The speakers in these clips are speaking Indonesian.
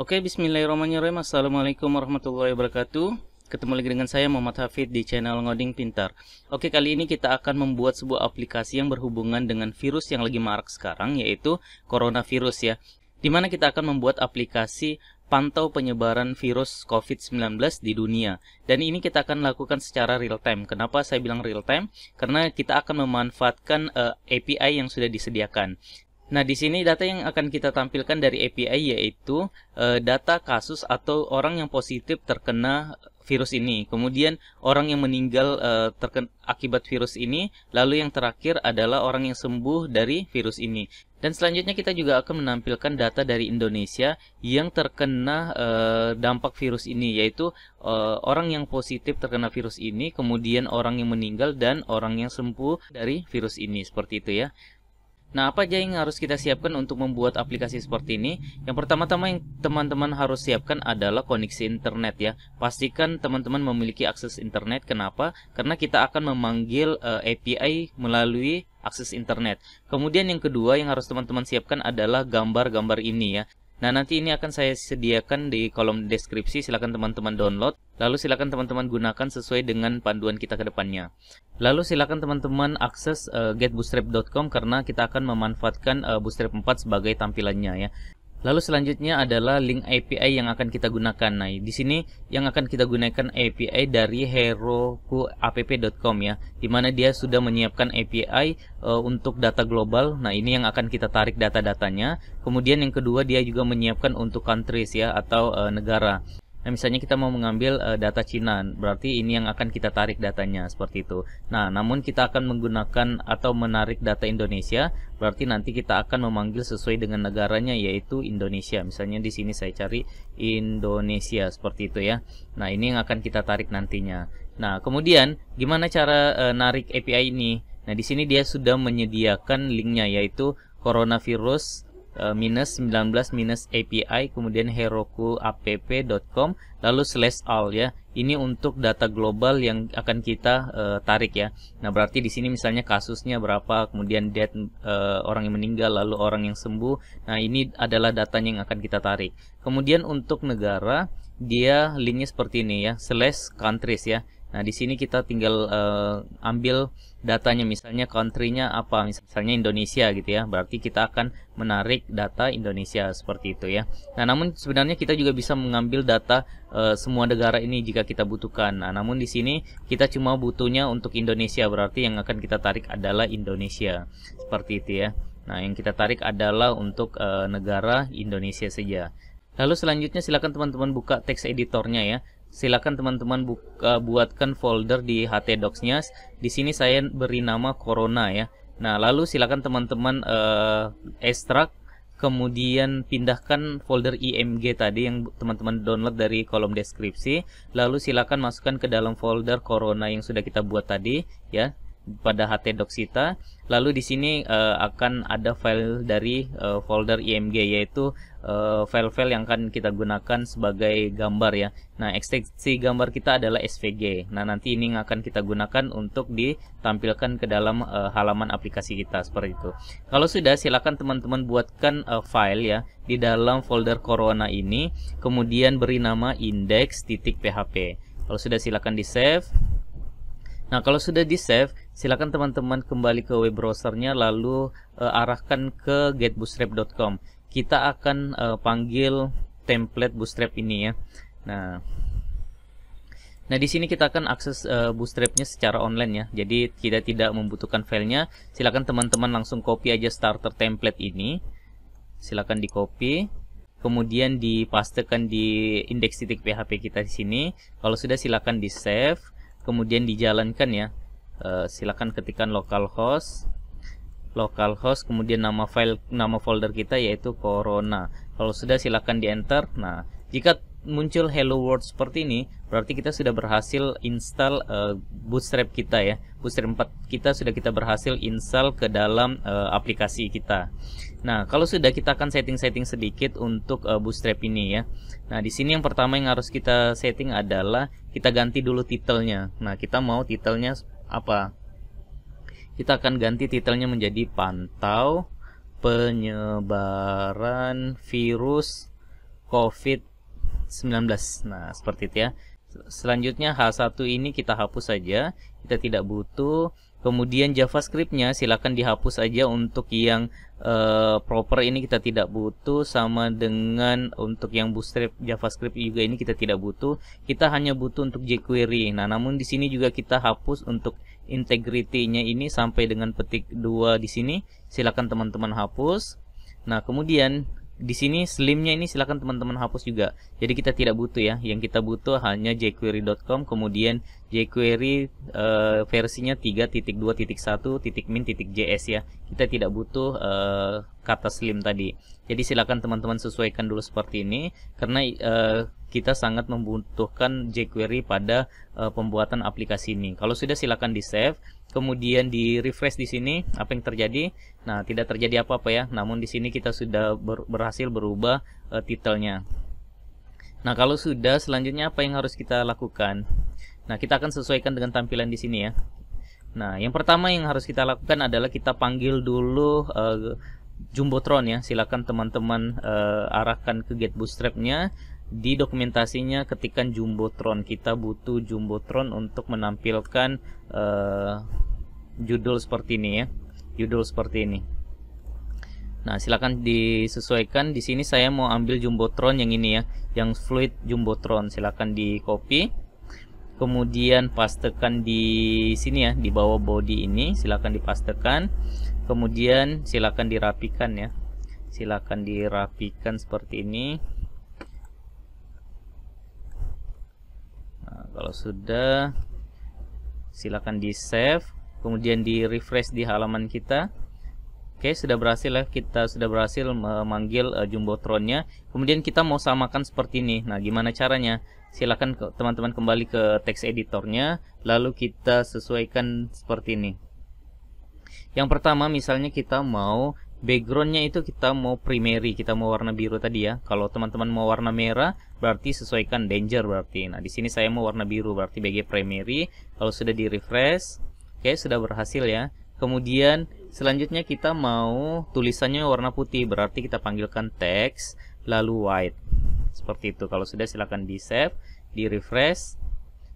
Oke, bismillahirrahmanirrahim. Assalamualaikum warahmatullahi wabarakatuh. Ketemu lagi dengan saya Muhammad Hafid di channel Ngoding Pintar. Oke, kali ini kita akan membuat sebuah aplikasi yang berhubungan dengan virus yang lagi marak sekarang, yaitu coronavirus ya. Dimana kita akan membuat aplikasi pantau penyebaran virus COVID-19 di dunia. Dan ini kita akan lakukan secara real time. Kenapa saya bilang real time? Karena kita akan memanfaatkan API yang sudah disediakan. Nah, di sini data yang akan kita tampilkan dari API yaitu data kasus atau orang yang positif terkena virus ini. Kemudian orang yang meninggal akibat virus ini. Lalu yang terakhir adalah orang yang sembuh dari virus ini. Dan selanjutnya kita juga akan menampilkan data dari Indonesia yang terkena dampak virus ini, yaitu orang yang positif terkena virus ini, kemudian orang yang meninggal dan orang yang sembuh dari virus ini. Seperti itu ya. Nah, apa aja yang harus kita siapkan untuk membuat aplikasi seperti ini? Yang pertama-tama yang teman-teman harus siapkan adalah koneksi internet ya. Pastikan teman-teman memiliki akses internet. Kenapa? Karena kita akan memanggil API melalui akses internet. Kemudian yang kedua yang harus teman-teman siapkan adalah gambar-gambar ini ya. Nah, nanti ini akan saya sediakan di kolom deskripsi, silakan teman-teman download. Lalu silakan teman-teman gunakan sesuai dengan panduan kita ke depannya. Lalu silakan teman-teman akses getbootstrap.com karena kita akan memanfaatkan Bootstrap 4 sebagai tampilannya ya. Lalu selanjutnya adalah link API yang akan kita gunakan. Nah, di sini yang akan kita gunakan API dari herokuapp.com ya, di mana dia sudah menyiapkan API untuk data global. Nah, ini yang akan kita tarik data-datanya. Kemudian yang kedua dia juga menyiapkan untuk countries ya atau negara. Nah, misalnya kita mau mengambil data Cina, berarti ini yang akan kita tarik datanya seperti itu. Nah, namun kita akan menggunakan atau menarik data Indonesia, berarti nanti kita akan memanggil sesuai dengan negaranya yaitu Indonesia. Misalnya di sini saya cari Indonesia seperti itu ya. Nah, ini yang akan kita tarik nantinya. Nah, kemudian gimana cara narik API ini? Nah, di sini dia sudah menyediakan linknya yaitu coronavirus -19 API kemudian herokuapp.com lalu /all ya. Ini untuk data global yang akan kita tarik ya. Nah, berarti di sini misalnya kasusnya berapa, kemudian death orang yang meninggal, lalu orang yang sembuh. Nah, ini adalah datanya yang akan kita tarik. Kemudian untuk negara dia linknya seperti ini ya, /countries ya. Nah, di sini kita tinggal ambil datanya, misalnya country-nya apa, misalnya Indonesia gitu ya. Berarti kita akan menarik data Indonesia seperti itu ya. Nah, namun sebenarnya kita juga bisa mengambil data semua negara ini jika kita butuhkan. Nah, namun di sini kita cuma butuhnya untuk Indonesia, berarti yang akan kita tarik adalah Indonesia. Seperti itu ya. Nah, yang kita tarik adalah untuk negara Indonesia saja. Lalu selanjutnya silakan teman-teman buka text editornya ya. Silakan teman-teman buatkan folder di htdocs-nya. Di sini saya beri nama Corona ya. Nah, lalu silakan teman-teman extract, kemudian pindahkan folder img tadi yang teman-teman download dari kolom deskripsi. Lalu silakan masukkan ke dalam folder Corona yang sudah kita buat tadi ya pada htdocs kita. Lalu di sini akan ada file dari folder img yaitu file-file yang akan kita gunakan sebagai gambar ya. Nah, ekstensi gambar kita adalah SVG. Nah, nanti ini yang akan kita gunakan untuk ditampilkan ke dalam halaman aplikasi kita seperti itu. Kalau sudah, silakan teman-teman buatkan file ya di dalam folder Corona ini, kemudian beri nama index.php. Kalau sudah, silakan di save. Nah, kalau sudah di save, silakan teman-teman kembali ke web browsernya lalu arahkan ke getbootstrap.com. Kita akan panggil template Bootstrap ini ya. Nah, di sini kita akan akses Bootstrapnya secara online ya. Jadi kita tidak membutuhkan filenya. Silakan teman-teman langsung copy aja starter template ini. Silakan di copy. Kemudian dipastekan di index.php kita di sini. Kalau sudah, silakan di save. Kemudian dijalankan ya. Silakan ketikkan localhost, kemudian nama folder kita yaitu Corona. Kalau sudah, silakan di enter. Nah, jika muncul hello world seperti ini, berarti kita sudah berhasil install Bootstrap kita ya. Bootstrap 4 kita sudah kita berhasil install ke dalam aplikasi kita. Nah, kalau sudah, kita akan setting-setting sedikit untuk Bootstrap ini ya. Nah, di sini yang pertama yang harus kita setting adalah kita ganti dulu titelnya. Nah, kita mau titelnya apa? Kita akan ganti titelnya menjadi pantau penyebaran virus COVID-19. Nah, seperti itu ya. Selanjutnya H1 ini kita hapus saja, kita tidak butuh. Kemudian JavaScript-nya silakan dihapus saja, untuk yang proper ini kita tidak butuh, sama dengan untuk yang bootstrap JavaScript juga ini kita tidak butuh. Kita hanya butuh untuk jQuery. Nah, namun di sini juga kita hapus untuk integrity-nya ini sampai dengan petik 2 di sini. Silakan teman-teman hapus. Nah, kemudian di sini slimnya ini silakan teman-teman hapus juga. Jadi kita tidak butuh ya. Yang kita butuh hanya jQuery.com, kemudian jQuery versinya 3.2.1.min.js ya. Kita tidak butuh kata slim tadi. Jadi silakan teman-teman sesuaikan dulu seperti ini, karena kita sangat membutuhkan jQuery pada pembuatan aplikasi ini. Kalau sudah silakan di save, kemudian di refresh di sini. Apa yang terjadi? Nah, tidak terjadi apa-apa ya. Namun di sini kita sudah berhasil berubah titelnya. Nah, kalau sudah, selanjutnya apa yang harus kita lakukan? Nah, kita akan sesuaikan dengan tampilan di sini ya. Nah, yang pertama yang harus kita lakukan adalah kita panggil dulu Jumbotron ya. Silakan teman-teman arahkan ke get bootstrap-nya. Di dokumentasinya ketikkan Jumbotron. Kita butuh Jumbotron untuk menampilkan judul seperti ini ya. Judul seperti ini. Nah, silakan disesuaikan. Di sini saya mau ambil Jumbotron yang ini ya, yang fluid Jumbotron. Silakan di copy. Kemudian pastekan di sini ya, di bawah body ini. Silakan dipastekan. Kemudian silakan dirapikan ya. Silakan dirapikan seperti ini. Kalau sudah, silakan di save, kemudian di refresh di halaman kita. Oke, sudah berhasil ya, kita sudah berhasil memanggil Jumbotronnya. Kemudian kita mau samakan seperti ini. Nah, gimana caranya? Silakan teman-teman kembali ke text editornya, lalu kita sesuaikan seperti ini. Yang pertama, misalnya kita mau backgroundnya itu kita mau primary, kita mau warna biru tadi ya. Kalau teman-teman mau warna merah, berarti sesuaikan danger berarti. Nah, di sini saya mau warna biru, berarti BG primary. Kalau sudah di refresh, oke, sudah berhasil ya. Kemudian selanjutnya kita mau tulisannya warna putih, berarti kita panggilkan text lalu white. Seperti itu. Kalau sudah, silakan di save, di refresh.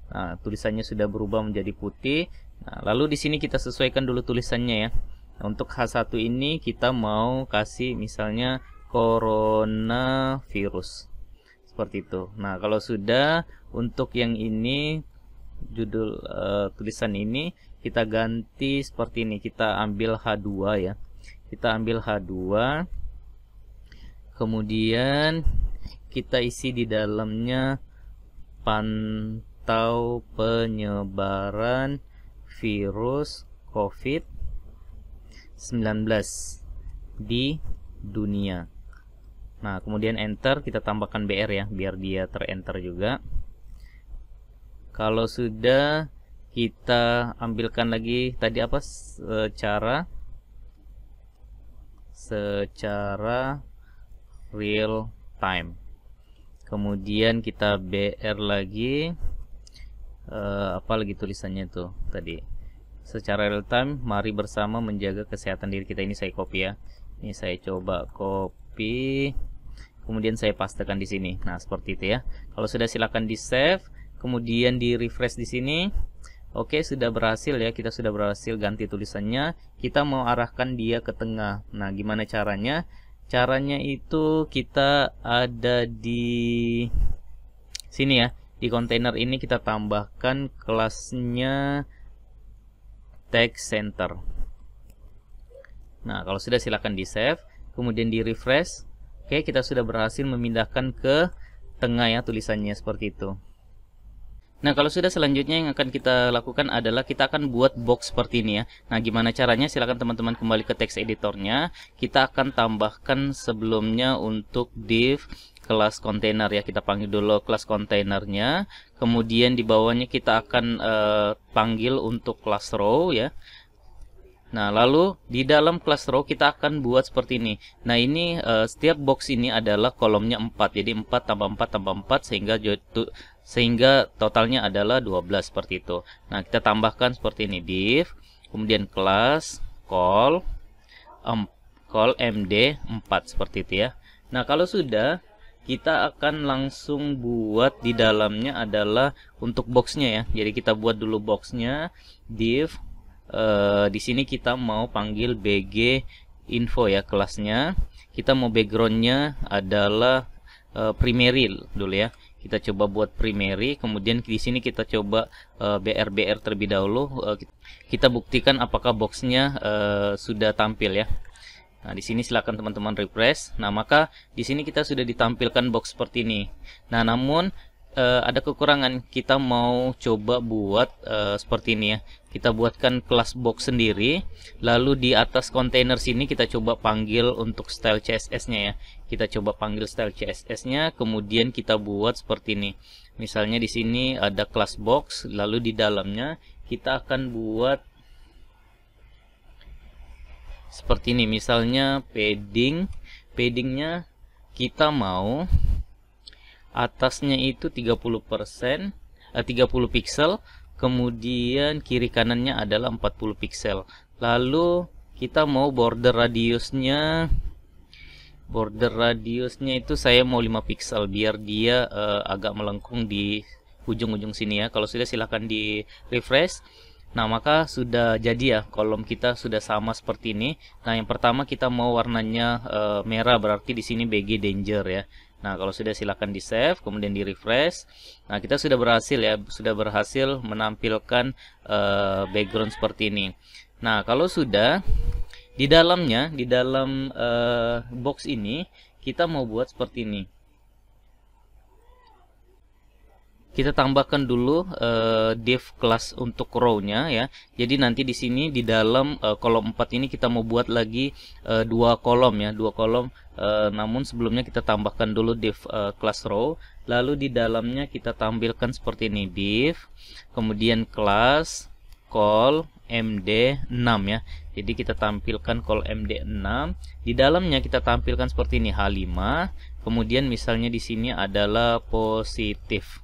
Nah, tulisannya sudah berubah menjadi putih. Nah, lalu di sini kita sesuaikan dulu tulisannya ya. Nah, untuk H1 ini kita mau kasih misalnya coronavirus. Seperti itu. Nah, kalau sudah, untuk yang ini judul tulisan ini kita ganti seperti ini. Kita ambil H2 ya. Kita ambil H2. Kemudian kita isi di dalamnya pantau penyebaran virus COVID-19 di dunia. Nah, kemudian enter, kita tambahkan BR ya, biar dia terenter juga. Kalau sudah, kita ambilkan lagi tadi apa, secara real time. Kemudian kita BR lagi, apa lagi tulisannya tuh tadi, secara real time, mari bersama menjaga kesehatan diri kita. Ini saya copy ya. Ini saya coba copy, kemudian saya pastekan di sini. Nah, seperti itu ya. Kalau sudah, silakan di save, kemudian di refresh di sini. Oke, sudah berhasil ya. Kita sudah berhasil ganti tulisannya. Kita mau arahkan dia ke tengah. Nah, gimana caranya? Caranya itu kita ada di sini ya. Di kontainer ini kita tambahkan kelasnya text center. Nah, kalau sudah, silakan di save, kemudian di refresh. Oke, kita sudah berhasil memindahkan ke tengah ya tulisannya seperti itu. Nah, kalau sudah, selanjutnya yang akan kita lakukan adalah kita akan buat box seperti ini ya. Nah, gimana caranya? Silakan teman-teman kembali ke text editornya. Kita akan tambahkan sebelumnya untuk div kelas kontainer ya. Kita panggil dulu kelas kontainernya. Kemudian di bawahnya kita akan panggil untuk kelas row ya. Nah, lalu di dalam kelas row kita akan buat seperti ini. Nah, ini setiap box ini adalah kolomnya 4. Jadi 4 tambah 4 tambah 4 sehingga totalnya adalah 12 seperti itu. Nah, kita tambahkan seperti ini, div, kemudian kelas call md 4 seperti itu ya. Nah, kalau sudah, kita akan langsung buat di dalamnya adalah untuk boxnya ya. Jadi kita buat dulu boxnya, div. Di sini kita mau panggil BG info ya kelasnya. Kita mau backgroundnya adalah primary dulu ya. Kita coba buat primary, kemudian di sini kita coba BR terlebih dahulu. Kita buktikan apakah boxnya sudah tampil ya. Nah, di sini silakan teman-teman refresh. Nah, maka di sini kita sudah ditampilkan box seperti ini. Nah, namun ada kekurangan. Kita mau coba buat seperti ini ya. Kita buatkan kelas box sendiri. Lalu di atas kontainer sini kita coba panggil untuk style CSS-nya ya. Kita coba panggil style CSS-nya, kemudian kita buat seperti ini. Misalnya di sini ada kelas box, lalu di dalamnya kita akan buat seperti ini. Misalnya paddingnya kita mau atasnya itu 30%, 30 pixel, kemudian kiri kanannya adalah 40 pixel. Lalu kita mau border radiusnya itu saya mau 5 pixel biar dia agak melengkung di ujung-ujung sini ya. Kalau sudah silahkan di refresh. Nah, maka sudah jadi ya, kolom kita sudah sama seperti ini. Nah, yang pertama kita mau warnanya merah, berarti di sini BG danger ya. Nah, kalau sudah silakan di save, kemudian di refresh. Nah, kita sudah berhasil ya, sudah berhasil menampilkan background seperti ini. Nah, kalau sudah di dalamnya, di dalam box ini kita mau buat seperti ini. Kita tambahkan dulu div class untuk row-nya ya. Jadi nanti di sini di dalam kolom 4 ini kita mau buat lagi 2 kolom ya, 2 kolom. Namun sebelumnya kita tambahkan dulu div class row, lalu di dalamnya kita tampilkan seperti ini, div, kemudian class call md6 ya. Jadi kita tampilkan call md6, di dalamnya kita tampilkan seperti ini h5, kemudian misalnya di sini adalah positif.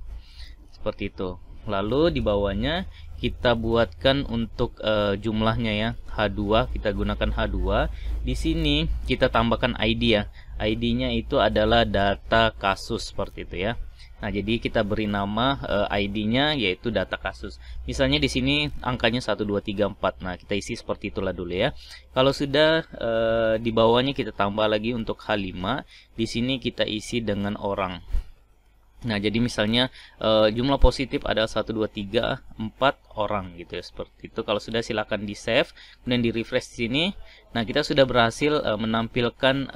Seperti itu. Lalu di bawahnya kita buatkan untuk jumlahnya ya, H2, kita gunakan H2. Di sini kita tambahkan ID ya. ID-nya itu adalah data kasus seperti itu ya. Nah, jadi kita beri nama ID-nya yaitu data kasus. Misalnya di sini angkanya 1 2 3 4. Nah, kita isi seperti itulah dulu ya. Kalau sudah di bawahnya kita tambah lagi untuk H5. Di sini kita isi dengan orang. Nah, jadi misalnya jumlah positif adalah 1 2 3 4 orang gitu ya, seperti itu. Kalau sudah silakan di save, kemudian di refresh di sini. Nah, kita sudah berhasil menampilkan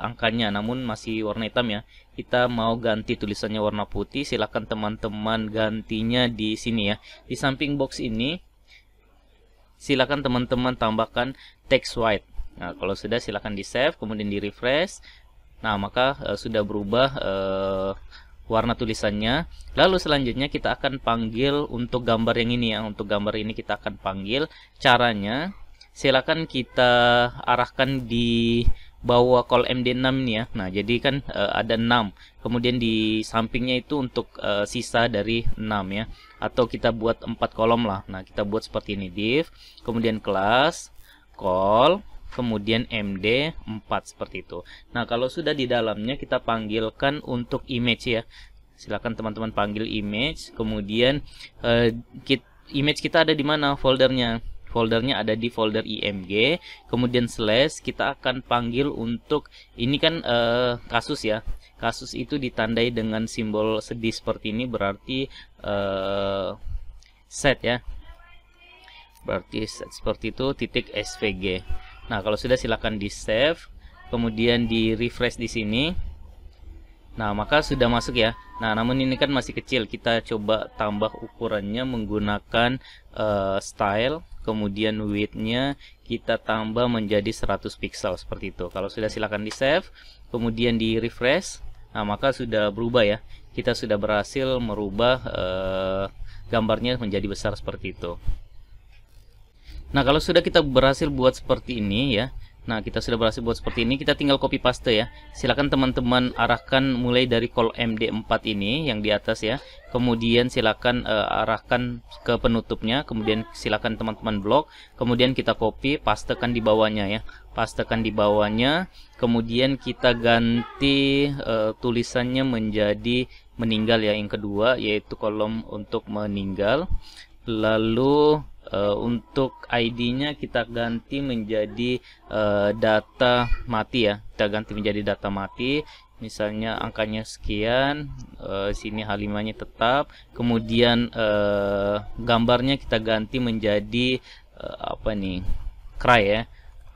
angkanya, namun masih warna hitam ya. Kita mau ganti tulisannya warna putih, silakan teman-teman gantinya di sini ya. Di samping box ini silakan teman-teman tambahkan text white. Nah, kalau sudah silakan di save, kemudian di refresh. Nah, maka sudah berubah warna tulisannya. Lalu selanjutnya kita akan panggil untuk gambar yang ini ya. Untuk gambar ini kita akan panggil. Caranya silakan kita arahkan di bawah call md6 ini ya. Nah, jadi kan ada 6. Kemudian di sampingnya itu untuk sisa dari 6 ya. Atau kita buat 4 kolom lah. Nah, kita buat seperti ini, div, kemudian class call, kemudian MD4 seperti itu. Nah, kalau sudah di dalamnya kita panggilkan untuk image ya. Silakan teman-teman panggil image. Kemudian image kita ada di mana foldernya? Foldernya ada di folder img. Kemudian slash kita akan panggil untuk ini kan kasus ya. Kasus itu ditandai dengan simbol sedih seperti ini, berarti set ya. Berarti set seperti itu titik svg. Nah, kalau sudah silakan di save, kemudian di refresh di sini. Nah, maka sudah masuk ya. Nah, namun ini kan masih kecil. Kita coba tambah ukurannya menggunakan style, kemudian width-nya kita tambah menjadi 100 pixel seperti itu. Kalau sudah silakan di save, kemudian di refresh. Nah, maka sudah berubah ya. Kita sudah berhasil merubah gambarnya menjadi besar seperti itu. Nah, kalau sudah kita berhasil buat seperti ini ya. Nah, kita sudah berhasil buat seperti ini. Kita tinggal copy paste ya. Silakan teman-teman arahkan mulai dari col MD4 ini yang di atas ya. Kemudian silakan arahkan ke penutupnya. Kemudian silakan teman-teman blok. Kemudian kita copy, pastekan di bawahnya ya. Pastekan di bawahnya. Kemudian kita ganti tulisannya menjadi meninggal ya. Yang kedua yaitu kolom untuk meninggal. Lalu untuk ID-nya kita ganti menjadi data mati ya. Kita ganti menjadi data mati. Misalnya angkanya sekian, sini H5-nya tetap. Kemudian gambarnya kita ganti menjadi apa nih? Cry ya,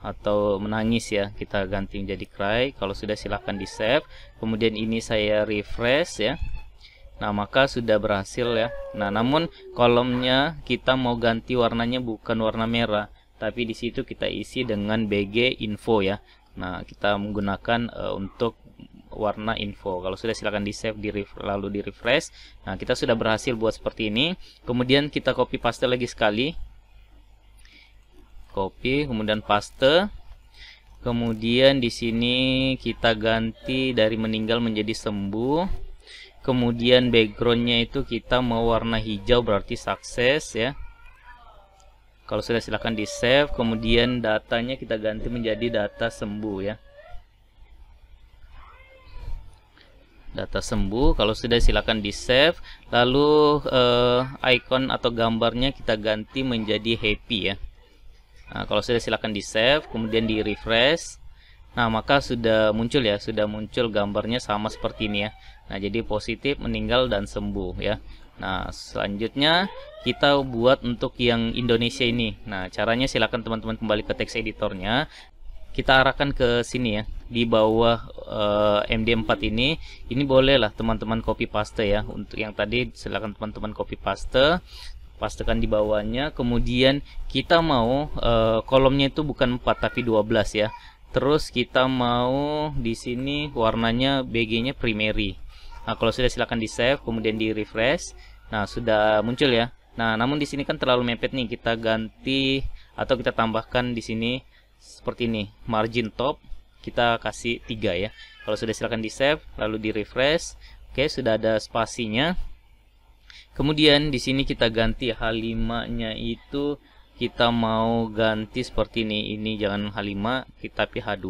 atau menangis ya. Kita ganti menjadi cry. Kalau sudah silahkan di save. Kemudian ini saya refresh ya. Nah, maka sudah berhasil ya. Nah, namun kolomnya kita mau ganti warnanya bukan warna merah, tapi di situ kita isi dengan BG info ya. Nah, kita menggunakan untuk warna info. Kalau sudah silakan di save, lalu di refresh. Nah, kita sudah berhasil buat seperti ini. Kemudian kita copy paste lagi sekali. Copy, kemudian paste. Kemudian di sini kita ganti dari meninggal menjadi sembuh. Kemudian backgroundnya itu kita mau warna hijau, berarti sukses ya. Kalau sudah silahkan di save. Kemudian datanya kita ganti menjadi data sembuh ya. Data sembuh. Kalau sudah silahkan di save. Lalu icon atau gambarnya kita ganti menjadi happy ya. Nah, kalau sudah silahkan di save. Kemudian di refresh. Nah, maka sudah muncul ya, sudah muncul gambarnya sama seperti ini ya. Nah, jadi positif, meninggal, dan sembuh ya. Nah, selanjutnya kita buat untuk yang Indonesia ini. Nah, caranya silakan teman-teman kembali ke text editornya. Kita arahkan ke sini ya, di bawah MD4 ini. Ini bolehlah teman-teman copy paste ya. Untuk yang tadi silakan teman-teman copy paste. Pastekan di bawahnya. Kemudian kita mau kolomnya itu bukan 4 tapi 12 ya. Terus kita mau di sini warnanya BG-nya primary. Nah, kalau sudah silakan di save, kemudian di refresh. Nah, sudah muncul ya. Nah, namun di sini kan terlalu mepet nih. Kita ganti atau kita tambahkan di sini seperti ini. Margin top kita kasih 3 ya. Kalau sudah silakan di save, lalu di refresh. Oke, sudah ada spasinya. Kemudian di sini kita ganti H5-nya itu kita mau ganti seperti ini. Ini jangan H5, tapi H2.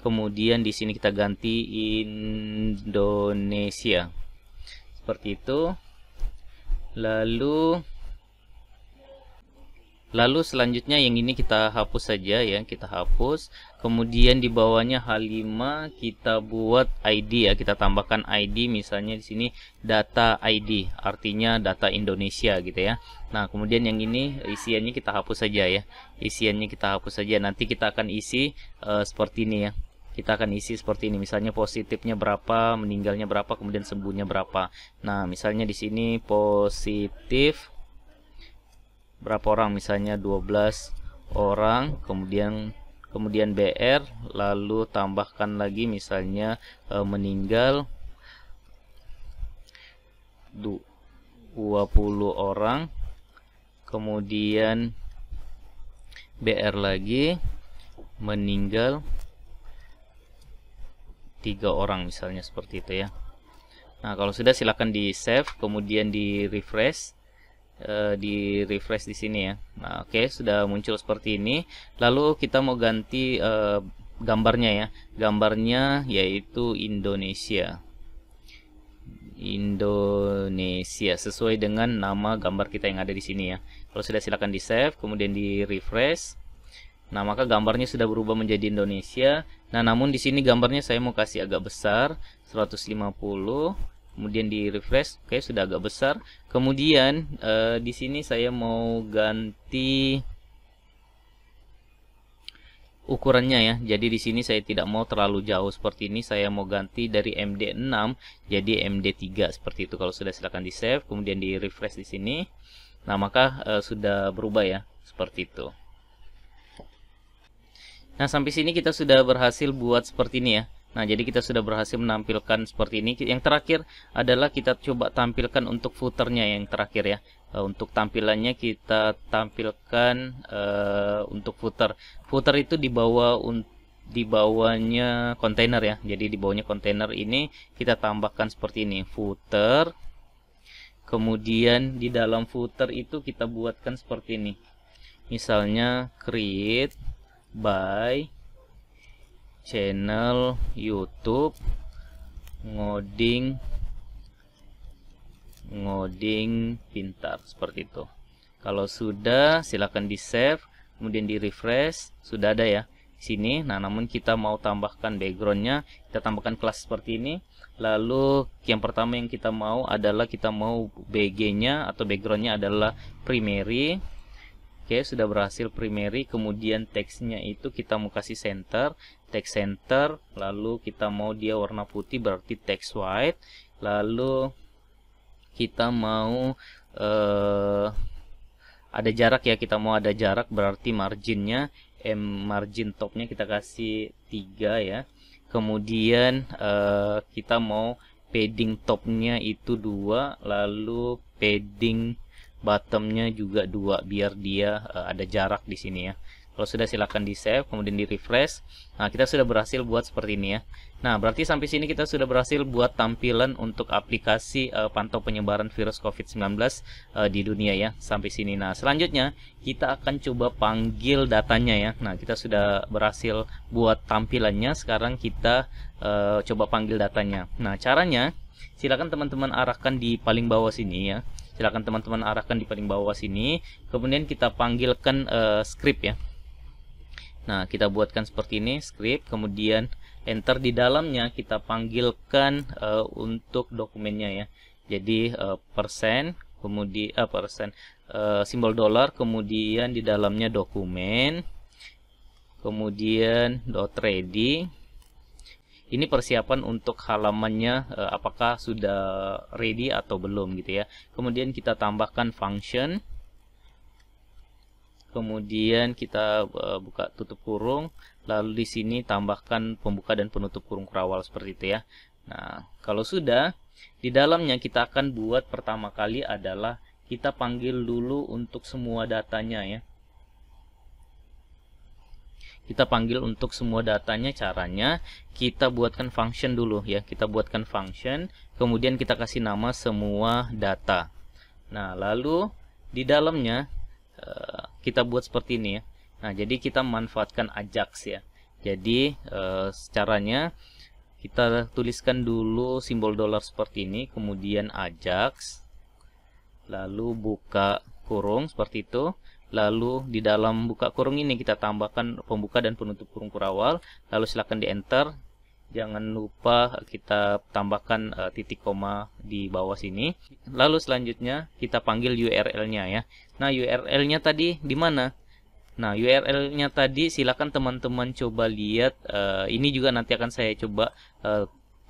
Kemudian di sini kita ganti Indonesia. Seperti itu. Lalu selanjutnya yang ini kita hapus saja ya, kita hapus. Kemudian di bawahnya H5 kita buat ID ya, kita tambahkan ID misalnya di sini data ID, artinya data Indonesia gitu ya. Nah, kemudian yang ini isiannya kita hapus saja ya. Isiannya kita hapus saja. Nanti kita akan isi seperti ini ya. Kita akan isi seperti ini, misalnya positifnya berapa, meninggalnya berapa, kemudian sembuhnya berapa. Nah, misalnya di sini positif berapa orang, misalnya 12 orang, kemudian BR, lalu tambahkan lagi misalnya meninggal 20 orang, kemudian BR lagi, meninggal 3 orang misalnya, seperti itu ya. Nah, kalau sudah silakan di save, kemudian di refresh. Di sini ya. Nah, oke, sudah muncul seperti ini. Lalu kita mau ganti gambarnya ya. Gambarnya yaitu Indonesia sesuai dengan nama gambar kita yang ada di sini ya. Kalau sudah silakan di save, kemudian di refresh. Nah, maka gambarnya sudah berubah menjadi Indonesia. Nah, namun di sini gambarnya saya mau kasih agak besar, 150. Kemudian di refresh, oke, sudah agak besar. Kemudian di sini saya mau ganti ukurannya ya. Jadi di sini saya tidak mau terlalu jauh seperti ini. Saya mau ganti dari MD6 jadi MD3 seperti itu. Kalau sudah silakan di save, kemudian di refresh di sini. Nah, maka sudah berubah ya, seperti itu. Nah, sampai sini kita sudah berhasil buat seperti ini ya. Nah, jadi kita sudah berhasil menampilkan seperti ini. Yang terakhir adalah kita coba tampilkan untuk footernya yang terakhir ya. Untuk tampilannya kita tampilkan untuk footer. Footer itu di bawahnya kontainer ya. Jadi di bawahnya kontainer ini kita tambahkan seperti ini, footer. Kemudian di dalam footer itu kita buatkan seperti ini. Misalnya create by channel YouTube ngoding pintar, seperti itu. Kalau sudah, silakan di save, kemudian di refresh. Sudah ada ya sini. Nah, namun kita mau tambahkan backgroundnya, kita tambahkan kelas seperti ini. Lalu yang pertama yang kita mau adalah kita mau BG-nya atau backgroundnya adalah primary. Oke, sudah berhasil primary. Kemudian teksnya itu kita mau kasih center, text center. Lalu kita mau dia warna putih, berarti text white. Lalu kita mau ada jarak ya, kita mau ada jarak, berarti marginnya margin topnya kita kasih 3 ya. Kemudian kita mau padding topnya itu 2, lalu padding bottomnya juga 2, biar dia ada jarak di sini ya. Kalau sudah, silakan di save, kemudian di refresh. Nah, kita sudah berhasil buat seperti ini ya. Nah, berarti sampai sini kita sudah berhasil buat tampilan untuk aplikasi pantau penyebaran virus COVID-19 di dunia ya, sampai sini. Nah, selanjutnya kita akan coba panggil datanya ya. Nah, kita sudah berhasil buat tampilannya. Sekarang kita coba panggil datanya. Nah, caranya silakan teman-teman arahkan di paling bawah sini ya. Silakan teman-teman arahkan di paling bawah sini. Kemudian kita panggilkan script ya. Nah, kita buatkan seperti ini, script, kemudian enter. Di dalamnya kita panggilkan untuk dokumennya ya. Jadi persen, kemudian simbol dolar, kemudian di dalamnya dokumen, kemudian .ready. Ini persiapan untuk halamannya, apakah sudah ready atau belum gitu ya. Kemudian kita tambahkan function. Kemudian kita buka tutup kurung, lalu di sini tambahkan pembuka dan penutup kurung kurawal seperti itu ya. Nah, kalau sudah, di dalamnya kita akan buat pertama kali adalah kita panggil dulu untuk semua datanya ya. Kita panggil untuk semua datanya. Caranya kita buatkan function dulu ya. Kita buatkan function, kemudian kita kasih nama semua data. Nah, lalu di dalamnya kita buat seperti ini ya. Nah, jadi kita memanfaatkan Ajax ya. Jadi caranya kita tuliskan dulu simbol dolar seperti ini, kemudian Ajax, lalu buka kurung seperti itu. Lalu di dalam buka kurung ini kita tambahkan pembuka dan penutup kurung kurawal. Lalu silakan di enter. Jangan lupa kita tambahkan titik koma di bawah sini. Lalu selanjutnya kita panggil URL-nya ya. Nah, URL-nya tadi di mana? Nah, URL-nya tadi silakan teman-teman coba lihat. Ini juga nanti akan saya coba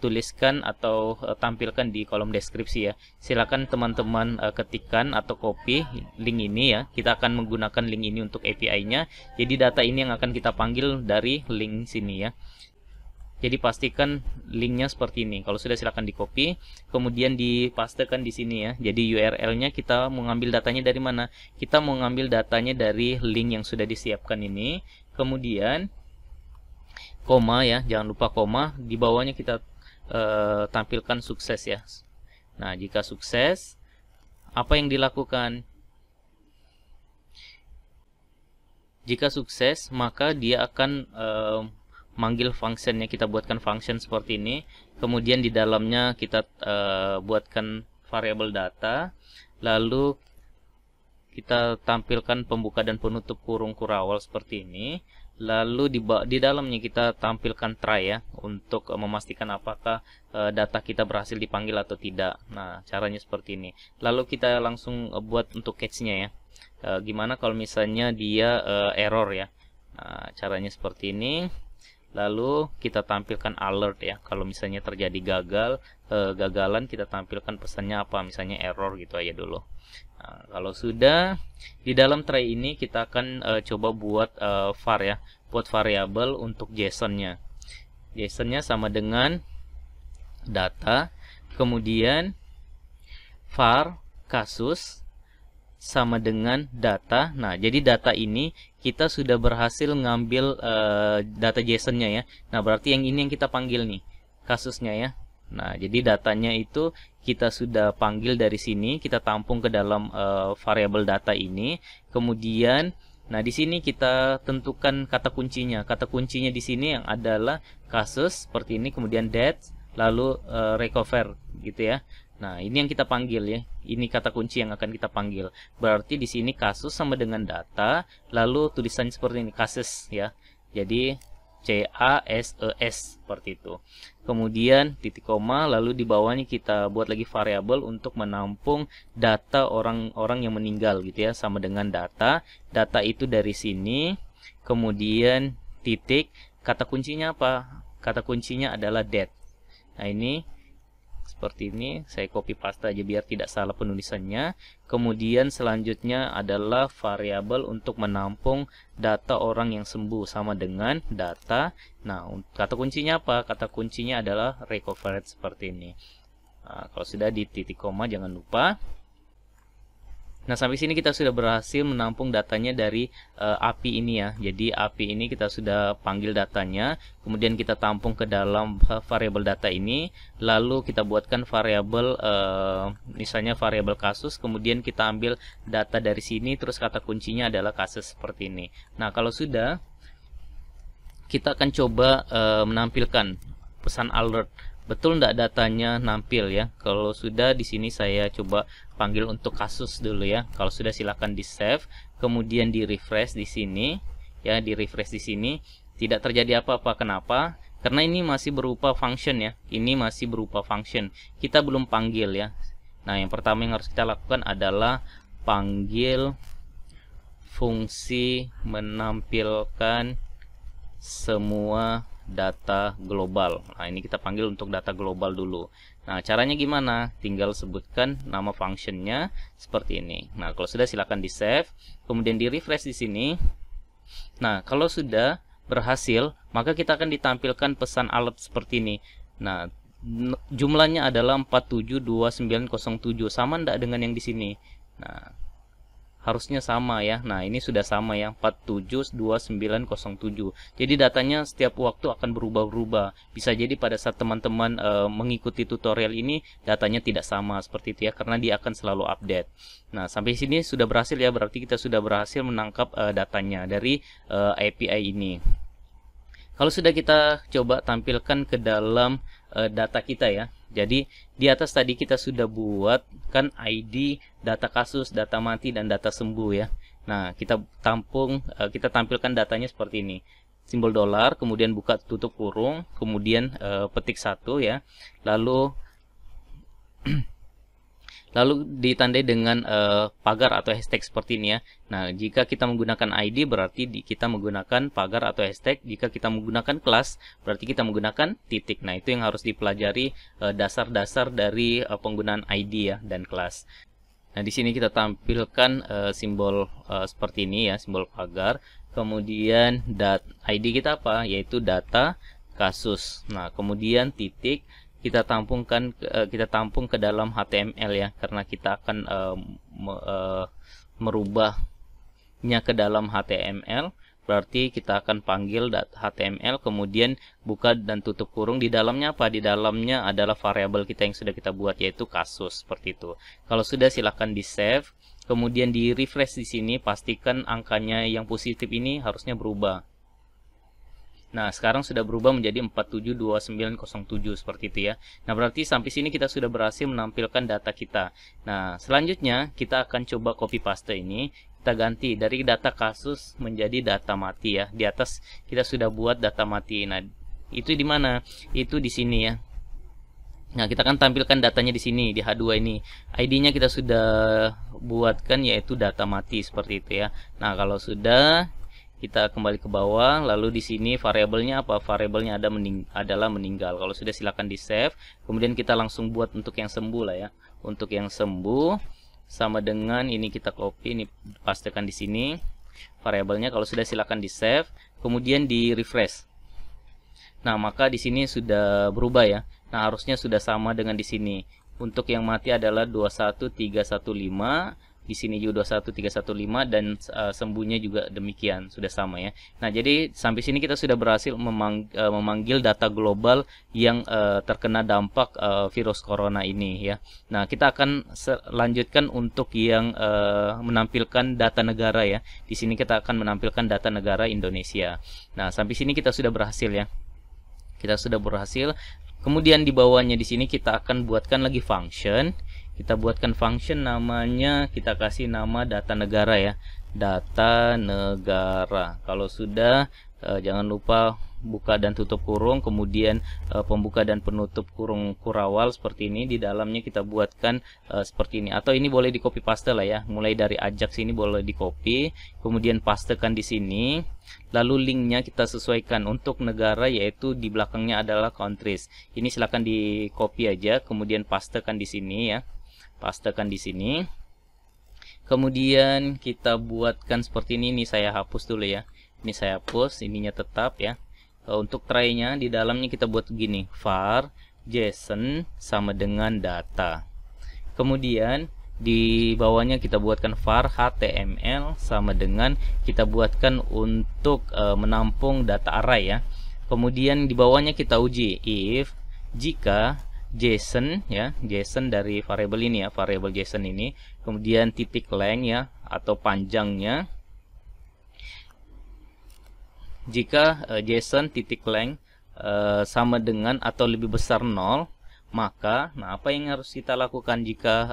tuliskan atau tampilkan di kolom deskripsi ya. Silakan teman-teman ketikkan atau copy link ini ya. Kita akan menggunakan link ini untuk API-nya. Jadi data ini yang akan kita panggil dari link sini ya. Jadi pastikan linknya seperti ini. Kalau sudah, silakan di copy, kemudian dipastekan di sini ya. Jadi URL-nya kita mau ngambil datanya dari mana? Kita mau ngambil datanya dari link yang sudah disiapkan ini. Kemudian koma ya, jangan lupa koma. Di bawahnya kita tampilkan sukses ya. Nah, jika sukses, apa yang dilakukan? Jika sukses, maka dia akan manggil functionnya. Kita buatkan function seperti ini, kemudian di dalamnya kita buatkan variabel data, lalu kita tampilkan pembuka dan penutup kurung kurawal seperti ini. Lalu di dalamnya kita tampilkan try ya, untuk memastikan apakah data kita berhasil dipanggil atau tidak. Nah, caranya seperti ini. Lalu kita langsung buat untuk catch-nya ya. Gimana kalau misalnya dia error ya. Nah, caranya seperti ini. Lalu kita tampilkan alert ya. Kalau misalnya terjadi gagalan, kita tampilkan pesannya apa, misalnya error gitu aja dulu. Nah, kalau sudah, di dalam tray ini kita akan coba buat var ya, buat variabel untuk JSON-nya. JSON-nya sama dengan data, kemudian var kasus sama dengan data. Nah, jadi data ini kita sudah berhasil ngambil data JSON-nya ya. Nah, berarti yang ini yang kita panggil nih, kasusnya ya. Nah, jadi datanya itu kita sudah panggil dari sini, kita tampung ke dalam variabel data ini. Kemudian, nah di sini kita tentukan kata kuncinya. Kata kuncinya di sini yang adalah kasus seperti ini, kemudian date, lalu recover gitu ya. Nah, ini yang kita panggil ya. Ini kata kunci yang akan kita panggil. Berarti di sini kasus sama dengan data, lalu tulisannya seperti ini, kasus ya. Jadi CASES seperti itu. Kemudian titik koma, lalu di bawahnya kita buat lagi variabel untuk menampung data orang-orang yang meninggal gitu ya, sama dengan data. Data itu dari sini. Kemudian titik, kata kuncinya apa? Kata kuncinya adalah death. Nah, ini seperti ini, saya copy paste aja biar tidak salah penulisannya. Kemudian selanjutnya adalah variabel untuk menampung data orang yang sembuh sama dengan data. Nah, kata kuncinya apa? Kata kuncinya adalah recovered seperti ini. Nah, kalau sudah di titik koma jangan lupa. Nah, sampai sini kita sudah berhasil menampung datanya dari API ini ya. Jadi API ini kita sudah panggil datanya, kemudian kita tampung ke dalam variabel data ini, lalu kita buatkan variabel misalnya variabel kasus, kemudian kita ambil data dari sini, terus kata kuncinya adalah kasus seperti ini. Nah, kalau sudah, kita akan coba menampilkan pesan alert. Betul enggak datanya nampil ya? Kalau sudah, di sini saya coba panggil untuk kasus dulu ya. Kalau sudah, silakan di save, kemudian di refresh di sini ya, di refresh di sini. Tidak terjadi apa-apa. Kenapa? Karena ini masih berupa function ya. Ini masih berupa function. Kita belum panggil ya. Nah, yang pertama yang harus kita lakukan adalah panggil fungsi menampilkan semua data global. Nah, ini kita panggil untuk data global dulu. Nah, caranya gimana? Tinggal sebutkan nama functionnya seperti ini. Nah, kalau sudah, silakan di save, kemudian di refresh di sini. Nah, kalau sudah berhasil, maka kita akan ditampilkan pesan alert seperti ini. Nah, jumlahnya adalah 472907, sama enggak dengan yang di sini? Nah, harusnya sama ya. Nah, ini sudah sama ya, 472907. Jadi datanya setiap waktu akan berubah-ubah. Bisa jadi pada saat teman-teman mengikuti tutorial ini, datanya tidak sama seperti itu ya, karena dia akan selalu update. Nah, sampai sini sudah berhasil ya, berarti kita sudah berhasil menangkap datanya dari API ini. Kalau sudah, kita coba tampilkan ke dalam data kita ya. Jadi di atas tadi kita sudah buat kan ID, data kasus, data mati, dan data sembuh ya. Nah, kita tampilkan datanya seperti ini. Simbol dolar, kemudian buka tutup kurung, kemudian petik 1 ya. Lalu ditandai dengan pagar atau hashtag seperti ini ya. Nah, jika kita menggunakan ID berarti kita menggunakan pagar atau hashtag. Jika kita menggunakan kelas berarti kita menggunakan titik. Nah, itu yang harus dipelajari, dasar-dasar dari penggunaan ID ya dan kelas. Nah, di sini kita tampilkan simbol seperti ini ya, simbol pagar. Kemudian ID kita apa? Yaitu data kasus. Nah, kemudian titik kita tampung ke dalam HTML ya, karena kita akan merubahnya ke dalam HTML. Berarti kita akan panggil HTML, kemudian buka dan tutup kurung. Di dalamnya apa? Di dalamnya adalah variabel kita yang sudah kita buat, yaitu kasus seperti itu. Kalau sudah, silakan di save, kemudian di refresh di sini, pastikan angkanya yang positif ini harusnya berubah. Nah, sekarang sudah berubah menjadi 472907 seperti itu ya. Nah, berarti sampai sini kita sudah berhasil menampilkan data kita. Nah, selanjutnya kita akan coba copy paste ini. Kita ganti dari data kasus menjadi data mati ya. Di atas kita sudah buat data mati. Nah, itu di mana? Itu di sini ya. Nah, kita akan tampilkan datanya di sini, di H2 ini. ID-nya kita sudah buatkan, yaitu data mati seperti itu ya. Nah, kalau sudah, kita kembali ke bawah, lalu di sini variabelnya apa? Variabelnya adalah meninggal. Kalau sudah, silakan di save. Kemudian kita langsung buat untuk yang sembuh lah ya. Untuk yang sembuh sama dengan ini, kita copy, ini pastekan di sini variabelnya. Kalau sudah, silakan di save. Kemudian di refresh. Nah, maka di sini sudah berubah ya. Nah, harusnya sudah sama dengan di sini. Untuk yang mati adalah 21315, di sini juga 21315, dan sembuhnya juga demikian, sudah sama ya. Nah, jadi sampai sini kita sudah berhasil memanggil data global yang terkena dampak virus corona ini ya. Nah, kita akan lanjutkan untuk yang menampilkan data negara ya. Di sini kita akan menampilkan data negara Indonesia. Nah, sampai sini kita sudah berhasil ya. Kita sudah berhasil. Kemudian di bawahnya di sini kita akan buatkan lagi function. Kita buatkan function namanya, kita kasih nama data negara ya. Data negara. Kalau sudah, jangan lupa buka dan tutup kurung, kemudian pembuka dan penutup kurung kurawal seperti ini. Di dalamnya kita buatkan seperti ini, atau ini boleh di copy paste lah ya. Mulai dari Ajax ini boleh di copy, kemudian pastekan di sini. Lalu linknya kita sesuaikan untuk negara, yaitu di belakangnya adalah countries. Ini silahkan di copy aja, kemudian pastekan di sini ya. Pastekan di sini. Kemudian kita buatkan seperti ini. Ini saya hapus dulu ya. Ini saya hapus, ininya tetap ya. Untuk try-nya di dalamnya kita buat begini, var JSON sama dengan data. Kemudian di bawahnya kita buatkan var HTML sama dengan kita buatkan untuk menampung data array ya. Kemudian di bawahnya kita uji if jika JSON ya, JSON dari variabel ini ya, variabel JSON ini, kemudian titik length ya atau panjangnya. Jika JSON titik length sama dengan atau lebih besar 0, maka apa yang harus kita lakukan jika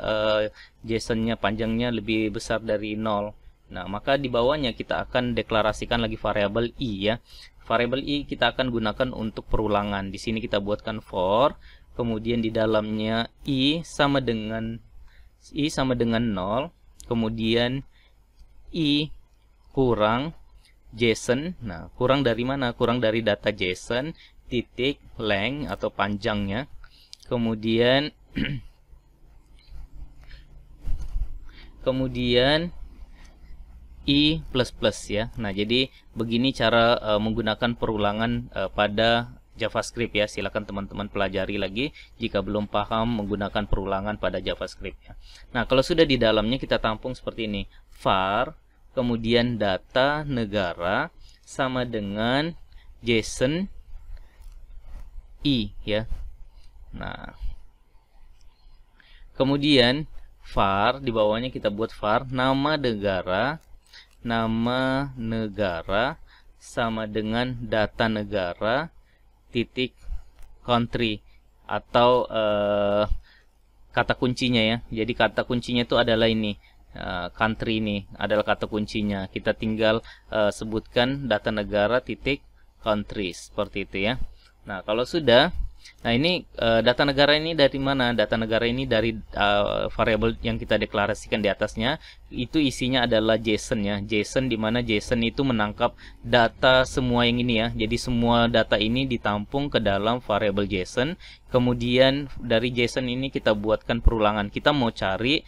JSON-nya panjangnya lebih besar dari 0? Nah, maka di bawahnya kita akan deklarasikan lagi variabel i ya. Variabel i kita akan gunakan untuk perulangan. Di sini kita buatkan for, kemudian di dalamnya i sama dengan 0, kemudian i kurang JSON. Nah, kurang dari mana? Kurang dari data JSON titik length atau panjangnya. Kemudian i plus ya. Nah, jadi begini cara menggunakan perulangan pada JavaScript ya. Silakan teman-teman pelajari lagi jika belum paham menggunakan perulangan pada JavaScript ya. Nah, kalau sudah di dalamnya kita tampung seperti ini. var kemudian data negara sama dengan JSON i ya. Nah, kemudian var di bawahnya kita buat var nama negara sama dengan data negara titik country atau kata kuncinya ya. Jadi kata kuncinya itu adalah ini. Country ini adalah kata kuncinya. Kita tinggal sebutkan data negara titik country seperti itu ya. Nah, kalau sudah, nah ini data negara ini dari mana? Data negara ini dari variabel yang kita deklarasikan di atasnya. Itu isinya adalah JSON ya. JSON di mana JSON itu menangkap data semua yang ini ya. Jadi semua data ini ditampung ke dalam variabel JSON. Kemudian dari JSON ini kita buatkan perulangan. Kita mau cari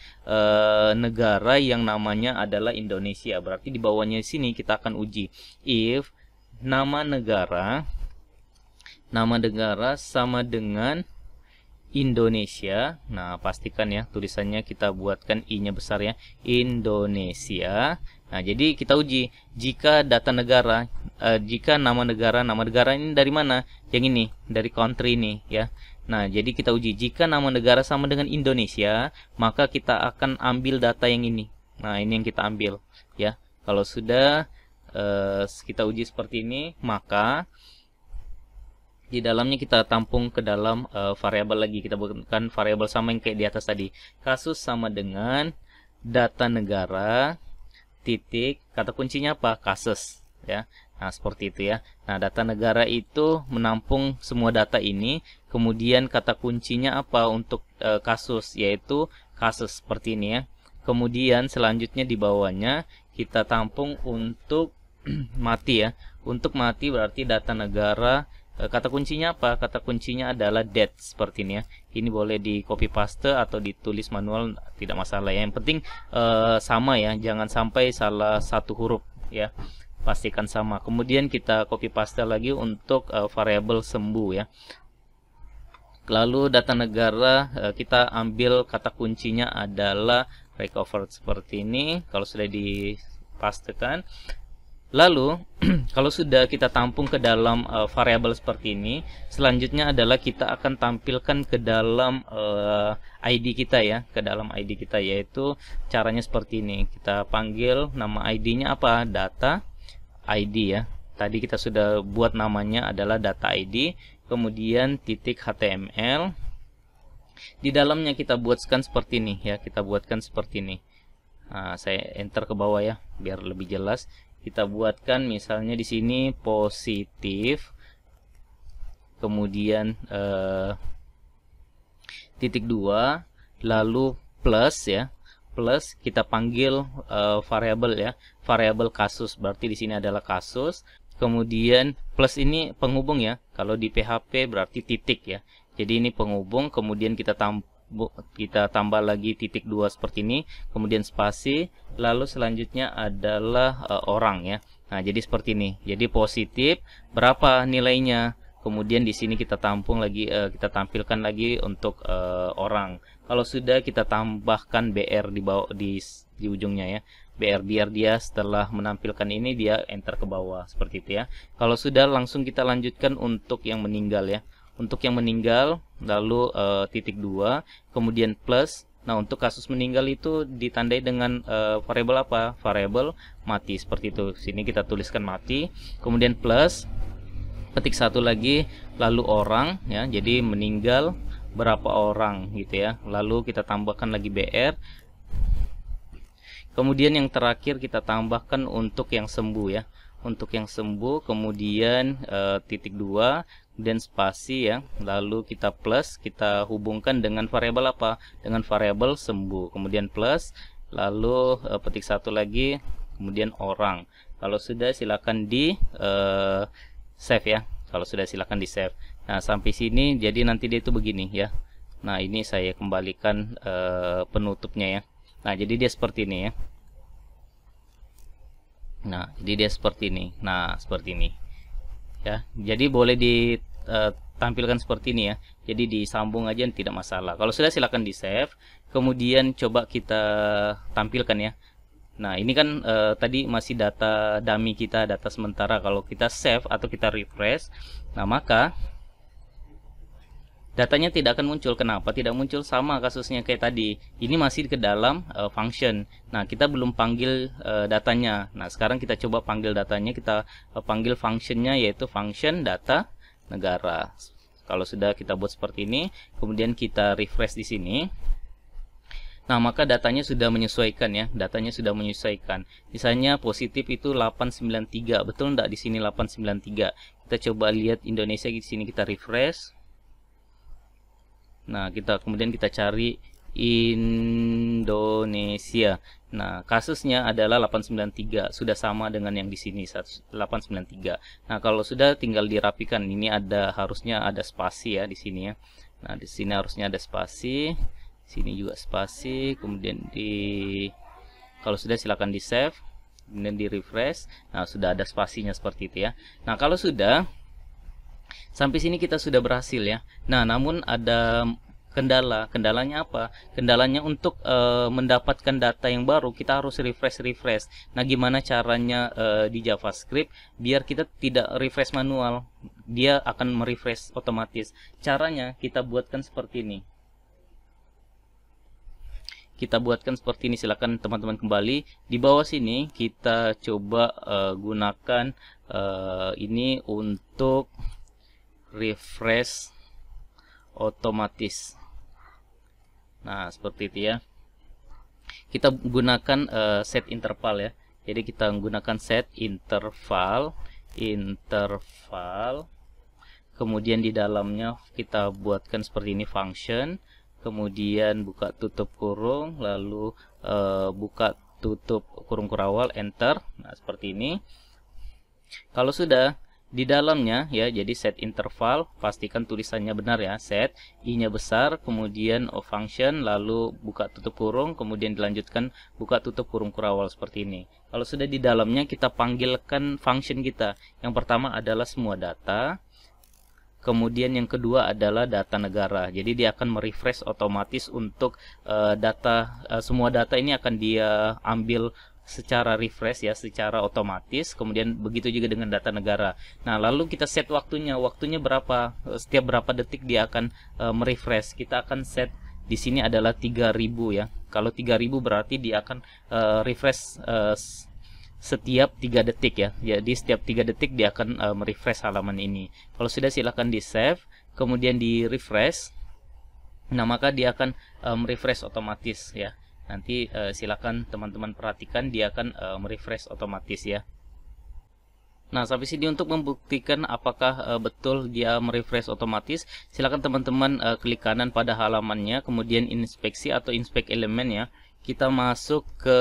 negara yang namanya adalah Indonesia. Berarti di bawahnya sini kita akan uji if nama negara sama dengan Indonesia. Nah, pastikan ya tulisannya kita buatkan i-nya besar ya, Indonesia. Nah, jadi kita uji jika data negara jika nama negara ini dari mana? Yang ini, dari country ini ya. Nah, jadi kita uji jika nama negara sama dengan Indonesia, maka kita akan ambil data yang ini. Nah, ini yang kita ambil ya. Kalau sudah kita uji seperti ini, maka di dalamnya kita tampung ke dalam variabel lagi. Kita buatkan variabel sama yang kayak di atas tadi. Kasus sama dengan data negara titik kata kuncinya apa? Kasus ya. Nah, seperti itu ya. Nah, data negara itu menampung semua data ini. Kemudian kata kuncinya apa untuk kasus? Yaitu kasus seperti ini ya. Kemudian selanjutnya di bawahnya kita tampung untuk mati ya. Untuk mati berarti data negara. Kata kuncinya apa? Kata kuncinya adalah dead seperti ini ya. Ini boleh di copy paste atau ditulis manual, tidak masalah ya. Yang penting sama ya, jangan sampai salah satu huruf ya. pastikan sama. Kemudian kita copy paste lagi untuk variabel sembuh ya. Lalu data negara kita ambil kata kuncinya adalah recover seperti ini kalau sudah dipastekan. Lalu kalau sudah kita tampung ke dalam variabel seperti ini, selanjutnya adalah kita akan tampilkan ke dalam ID kita ya, ke dalam ID kita, yaitu caranya seperti ini. Kita panggil nama ID-nya apa? Data ID ya. Tadi kita sudah buat namanya adalah data ID, kemudian titik HTML. Di dalamnya kita buatkan seperti ini ya, kita buatkan seperti ini. Nah, saya enter ke bawah ya biar lebih jelas. Kita buatkan misalnya di sini positif, kemudian titik 2, lalu plus ya, plus kita panggil variabel ya, variabel kasus, berarti di sini adalah kasus. Kemudian plus ini penghubung ya, kalau di PHP berarti titik ya, jadi ini penghubung. Kemudian kita tambah lagi titik 2 seperti ini, kemudian spasi, lalu selanjutnya adalah orang ya. Nah, jadi seperti ini. Jadi positif berapa nilainya? Kemudian di sini kita tampung lagi, kita tampilkan lagi untuk orang. Kalau sudah, kita tambahkan BR di bawah, di ujungnya ya. BR, biar dia setelah menampilkan ini dia enter ke bawah seperti itu ya. Kalau sudah, langsung kita lanjutkan untuk yang meninggal ya. Untuk yang meninggal, lalu titik 2, kemudian plus. Nah, untuk kasus meninggal itu ditandai dengan variabel apa? Variabel mati seperti itu. Sini kita tuliskan mati, kemudian plus, petik satu lagi, lalu orang ya. Jadi meninggal berapa orang gitu ya. Lalu kita tambahkan lagi BR. Kemudian yang terakhir kita tambahkan untuk yang sembuh ya. Untuk yang sembuh, kemudian titik 2 dan spasi ya, lalu kita plus, kita hubungkan dengan variabel apa? Dengan variabel sembuh, kemudian plus, lalu petik satu lagi, kemudian orang. Kalau sudah, silakan di save ya. Kalau sudah, silakan di save. Nah, sampai sini jadi nanti dia itu begini ya. Nah, ini saya kembalikan penutupnya ya. Nah, jadi dia seperti ini ya. Nah, jadi dia seperti ini. Nah, seperti ini ya. Jadi boleh ditampilkan seperti ini ya. Jadi disambung aja tidak masalah. Kalau sudah, silakan di save. Kemudian coba kita tampilkan ya. Nah, ini kan tadi masih data dummy kita, data sementara. Kalau kita save atau kita refresh, nah maka datanya tidak akan muncul. Kenapa tidak muncul? Sama kasusnya kayak tadi. Ini masih ke dalam function. Nah, kita belum panggil datanya. Nah, sekarang kita coba panggil datanya. Kita panggil functionnya, yaitu function data negara. Kalau sudah, kita buat seperti ini. Kemudian kita refresh di sini. Nah, maka datanya sudah menyesuaikan ya. Datanya sudah menyesuaikan. Misalnya positif itu 893. Betul enggak di sini 893? Kita coba lihat Indonesia di sini, kita refresh. Nah, kemudian kita cari Indonesia. Nah, kasusnya adalah 893, sudah sama dengan yang di sini 893. Nah, kalau sudah, tinggal dirapikan. Ini harusnya ada spasi ya di sini ya. Nah, di sini harusnya ada spasi, sini juga spasi. Kemudian kalau sudah, silakan di save, kemudian di refresh. Nah, sudah ada spasinya seperti itu ya. Nah, kalau sudah, sampai sini kita sudah berhasil ya. Nah, namun ada kendalanya apa? Kendalanya untuk mendapatkan data yang baru, kita harus refresh. Nah, gimana caranya di JavaScript biar kita tidak refresh manual? Dia akan merefresh otomatis. Caranya kita buatkan seperti ini. Kita buatkan seperti ini. Silakan teman-teman kembali di bawah sini. Kita coba gunakan ini untuk refresh otomatis. Nah, seperti itu ya. Kita gunakan set interval ya. Jadi kita menggunakan set interval. Kemudian di dalamnya kita buatkan seperti ini function. Kemudian buka tutup kurung, lalu buka tutup kurung kurawal, enter. Nah, seperti ini. Kalau sudah, Di dalamnya ya, jadi set interval, pastikan tulisannya benar ya, set, i-nya besar, kemudian function, lalu buka tutup kurung, kemudian dilanjutkan buka tutup kurung kurawal seperti ini. Kalau sudah di dalamnya, kita panggilkan function kita. Yang pertama adalah semua data, kemudian yang kedua adalah data negara. Jadi dia akan merefresh otomatis untuk semua data ini akan dia ambil secara refresh ya, secara otomatis. Kemudian begitu juga dengan data negara. Nah, lalu kita set waktunya berapa, setiap berapa detik dia akan merefresh. Kita akan set di sini adalah 3000 ya. Kalau 3000 berarti dia akan refresh setiap 3 detik ya. Jadi setiap 3 detik dia akan merefresh halaman ini. Kalau sudah, silahkan di save, kemudian di refresh. Nah, maka dia akan merefresh otomatis ya. Nanti silakan teman-teman perhatikan, dia akan merefresh otomatis ya. Nah, sampai sini untuk membuktikan apakah betul dia merefresh otomatis, silakan teman-teman klik kanan pada halamannya, kemudian inspeksi atau inspect elemen ya. Kita masuk ke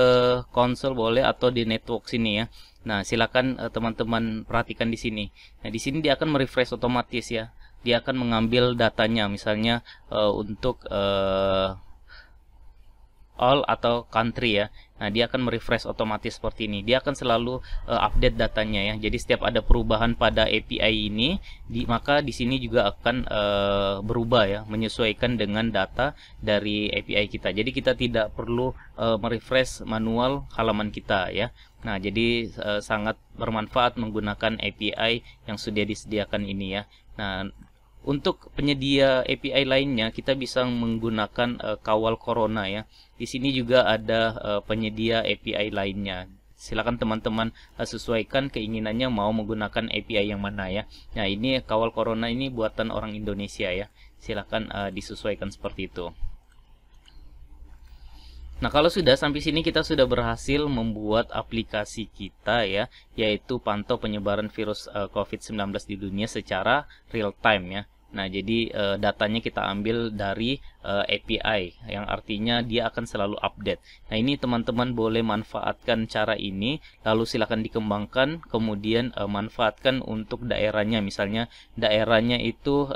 konsol boleh atau di network sini ya. Nah, silakan teman-teman perhatikan di sini. Nah, di sini dia akan merefresh otomatis ya. Dia akan mengambil datanya, misalnya untuk all atau country ya. Nah, dia akan merefresh otomatis seperti ini. Dia akan selalu update datanya ya. Jadi setiap ada perubahan pada API ini, maka di sini juga akan berubah ya, menyesuaikan dengan data dari API kita. Jadi kita tidak perlu merefresh manual halaman kita ya. Nah, jadi sangat bermanfaat menggunakan API yang sudah disediakan ini ya. Nah, untuk penyedia API lainnya, kita bisa menggunakan Kawal Corona ya. Di sini juga ada penyedia API lainnya. Silakan teman-teman sesuaikan keinginannya mau menggunakan API yang mana ya. Nah, ini Kawal Corona ini buatan orang Indonesia ya. Silakan disesuaikan seperti itu. Nah, kalau sudah sampai sini, kita sudah berhasil membuat aplikasi kita ya, yaitu pantau penyebaran virus COVID-19 di dunia secara real time ya. Nah, jadi datanya kita ambil dari API, yang artinya dia akan selalu update. Nah, ini teman-teman boleh manfaatkan cara ini, lalu silakan dikembangkan, kemudian manfaatkan untuk daerahnya. Misalnya daerahnya itu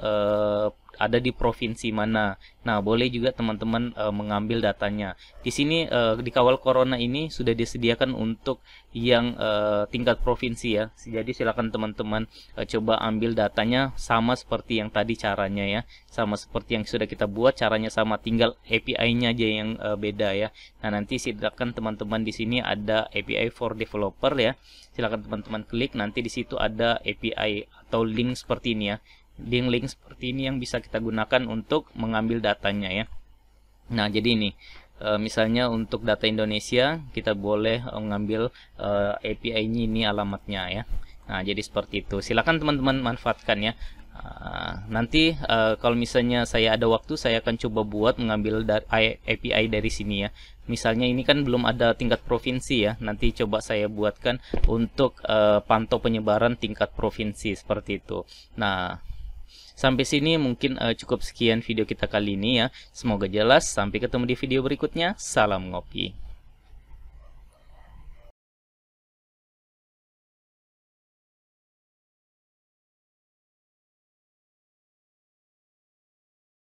ada di provinsi mana. Nah, boleh juga teman-teman mengambil datanya. Di sini di Kawal Corona ini sudah disediakan untuk yang tingkat provinsi ya. Jadi silakan teman-teman coba ambil datanya sama seperti yang tadi caranya ya. Sama seperti yang sudah kita buat, caranya sama, tinggal API-nya aja yang beda ya. Nah, nanti silakan teman-teman, di sini ada API for developer ya. Silakan teman-teman klik, nanti di situ ada API atau link seperti ini ya. Link seperti ini yang bisa kita gunakan untuk mengambil datanya ya. Nah, jadi ini misalnya untuk data Indonesia, kita boleh mengambil API-nya, ini alamatnya ya. Nah, jadi seperti itu. Silakan teman-teman manfaatkan ya. Nanti kalau misalnya saya ada waktu, saya akan coba buat mengambil API dari sini ya. Misalnya ini kan belum ada tingkat provinsi ya. Nanti coba saya buatkan untuk pantau penyebaran tingkat provinsi seperti itu. Nah, sampai sini mungkin cukup sekian video kita kali ini ya. Semoga jelas. Sampai ketemu di video berikutnya. Salam ngopi.